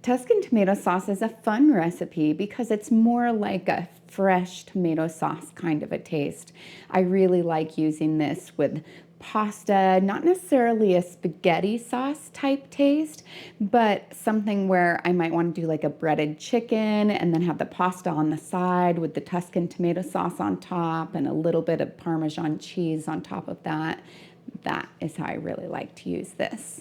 Tuscan tomato sauce is a fun recipe because it's more like a fresh tomato sauce kind of a taste. I really like using this with pasta, not necessarily a spaghetti sauce type taste, but something where I might want to do like a breaded chicken and then have the pasta on the side with the Tuscan tomato sauce on top and a little bit of Parmesan cheese on top of that. That is how I really like to use this.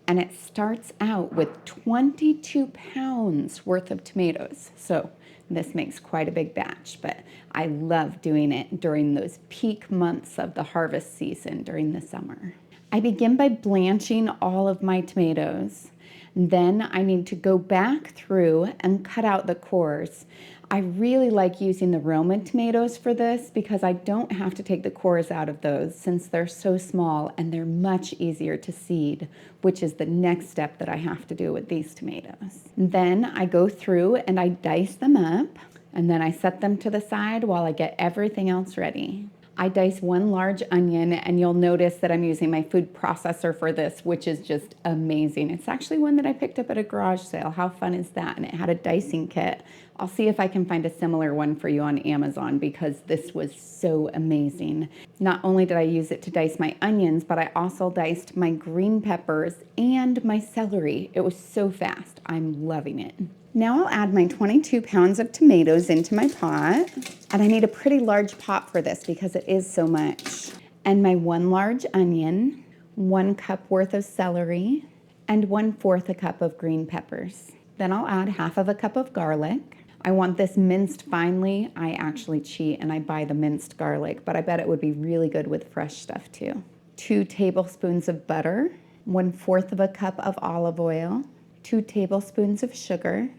And it starts out with 22 pounds worth of tomatoes. So this makes quite a big batch, but I love doing it during those peak months of the harvest season during the summer. I begin by blanching all of my tomatoes. Then I need to go back through and cut out the cores. I really like using the Roma tomatoes for this because I don't have to take the cores out of those since they're so small and they're much easier to seed, which is the next step that I have to do with these tomatoes. Then I go through and I dice them up, and then I set them to the side while I get everything else ready. I dice one large onion, and you'll notice that I'm using my food processor for this, which is just amazing. It's actually one that I picked up at a garage sale. How fun is that? And it had a dicing kit. I'll see if I can find a similar one for you on Amazon because this was so amazing. Not only did I use it to dice my onions, but I also diced my green peppers and my celery. It was so fast. I'm loving it. Now I'll add my 22 pounds of tomatoes into my pot. And I need a pretty large pot for this because it is so much. And my one large onion, 1 cup worth of celery, and 1/4 a cup of green peppers. Then I'll add 1/2 cup of garlic. I want this minced finely. I actually cheat and I buy the minced garlic, but I bet it would be really good with fresh stuff too. 2 tablespoons of butter, 1/4 cup of olive oil, 2 tablespoons of sugar,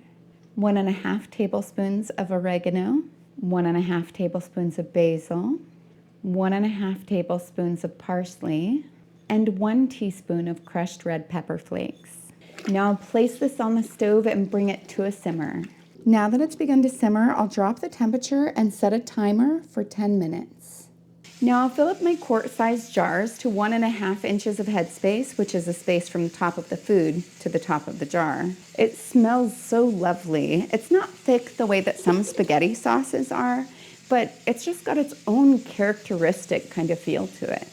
1½ tablespoons of oregano, 1½ tablespoons of basil, 1½ tablespoons of parsley, and 1 teaspoon of crushed red pepper flakes. Now I'll place this on the stove and bring it to a simmer. Now that it's begun to simmer, I'll drop the temperature and set a timer for 10 minutes. Now I'll fill up my quart-sized jars to 1½ inches of headspace, which is a space from the top of the food to the top of the jar. It smells so lovely. It's not thick the way that some spaghetti sauces are, but it's just got its own characteristic kind of feel to it.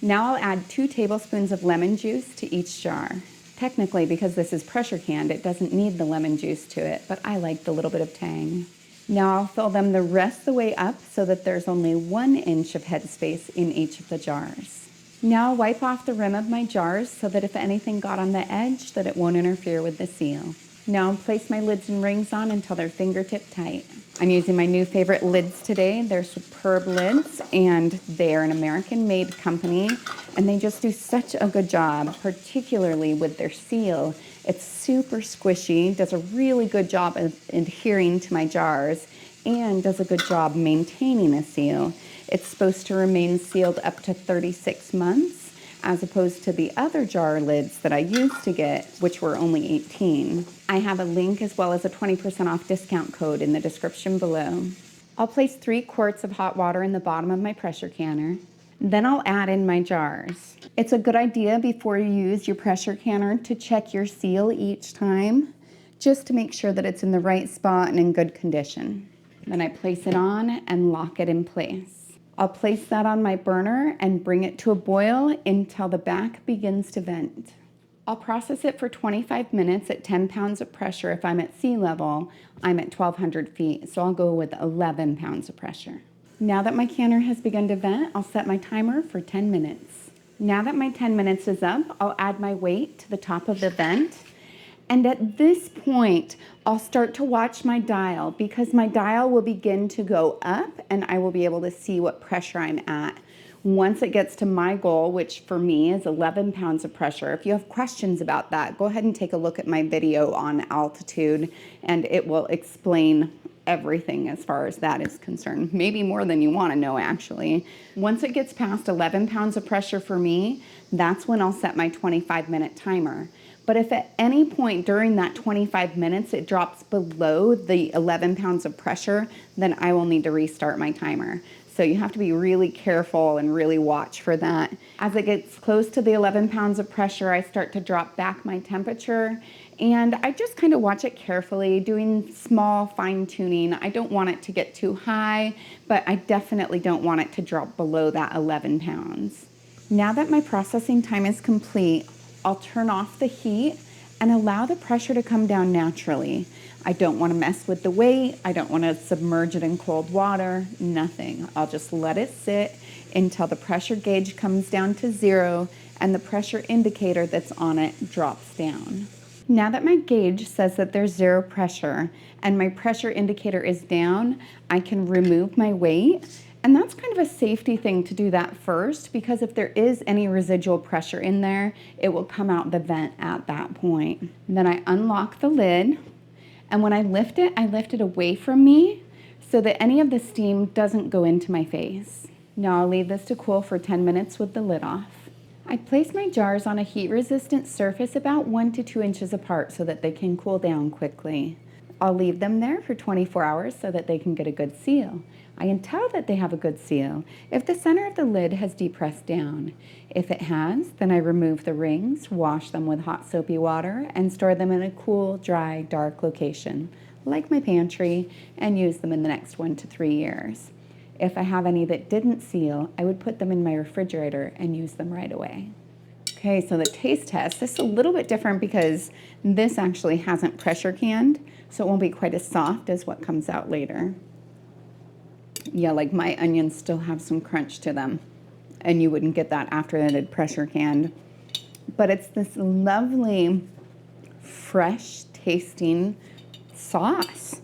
Now I'll add 2 tablespoons of lemon juice to each jar. Technically, because this is pressure canned, it doesn't need the lemon juice to it, but I like the little bit of tang. Now I'll fill them the rest of the way up so that there's only 1 inch of headspace in each of the jars. Now I'll wipe off the rim of my jars so that if anything got on the edge, that it won't interfere with the seal. Now I'll place my lids and rings on until they're fingertip tight. I'm using my new favorite lids today. They're superb lids, and they're an American-made company, and they just do such a good job, particularly with their seal. It's super squishy, does a really good job of adhering to my jars, and does a good job maintaining a seal. It's supposed to remain sealed up to 36 months, as opposed to the other jar lids that I used to get, which were only 18. I have a link as well as a 20% off discount code in the description below. I'll place 3 quarts of hot water in the bottom of my pressure canner. Then I'll add in my jars. It's a good idea before you use your pressure canner to check your seal each time, just to make sure that it's in the right spot and in good condition. Then I place it on and lock it in place. I'll place that on my burner and bring it to a boil until the back begins to vent. I'll process it for 25 minutes at 10 pounds of pressure. If I'm at sea level, I'm at 1,200 feet, so I'll go with 11 pounds of pressure. Now that my canner has begun to vent, I'll set my timer for 10 minutes. Now that my 10 minutes is up, I'll add my weight to the top of the vent. And at this point, I'll start to watch my dial because my dial will begin to go up and I will be able to see what pressure I'm at. Once it gets to my goal, which for me is 11 pounds of pressure, if you have questions about that, go ahead and take a look at my video on altitude and it will explain everything as far as that is concerned. Maybe more than you want to know, actually. Once it gets past 11 pounds of pressure for me, that's when I'll set my 25-minute timer. But if at any point during that 25 minutes it drops below the 11 pounds of pressure, then I will need to restart my timer. So you have to be really careful and really watch for that. As it gets close to the 11 pounds of pressure, I start to drop back my temperature And I just kind of watch it carefully, doing small fine tuning. I don't want it to get too high, but I definitely don't want it to drop below that 11 pounds. Now that my processing time is complete, I'll turn off the heat and allow the pressure to come down naturally. I don't want to mess with the weight. I don't want to submerge it in cold water, nothing. I'll just let it sit until the pressure gauge comes down to 0 and the pressure indicator that's on it drops down. Now that my gauge says that there's 0 pressure and my pressure indicator is down, I can remove my weight. And that's kind of a safety thing to do that first, because if there is any residual pressure in there, it will come out the vent at that point. And then I unlock the lid, and when I lift it away from me so that any of the steam doesn't go into my face. Now I'll leave this to cool for 10 minutes with the lid off. I place my jars on a heat-resistant surface about 1 to 2 inches apart so that they can cool down quickly. I'll leave them there for 24 hours so that they can get a good seal. I can tell that they have a good seal if the center of the lid has depressed down. If it has, then I remove the rings, wash them with hot soapy water, and store them in a cool, dry, dark location, like my pantry, and use them in the next 1 to 3 years. If I have any that didn't seal, I would put them in my refrigerator and use them right away. Okay, so the taste test, this is a little bit different because this actually hasn't pressure canned, so it won't be quite as soft as what comes out later. Yeah, like my onions still have some crunch to them, and you wouldn't get that after it had pressure canned. But it's this lovely, fresh tasting sauce.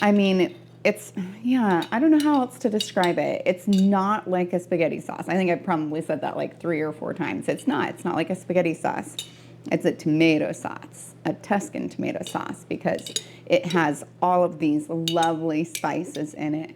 I mean, I don't know how else to describe it. It's not like a spaghetti sauce. I think I've probably said that like 3 or 4 times. It's not like a spaghetti sauce. It's a tomato sauce, a Tuscan tomato sauce, because it has all of these lovely spices in it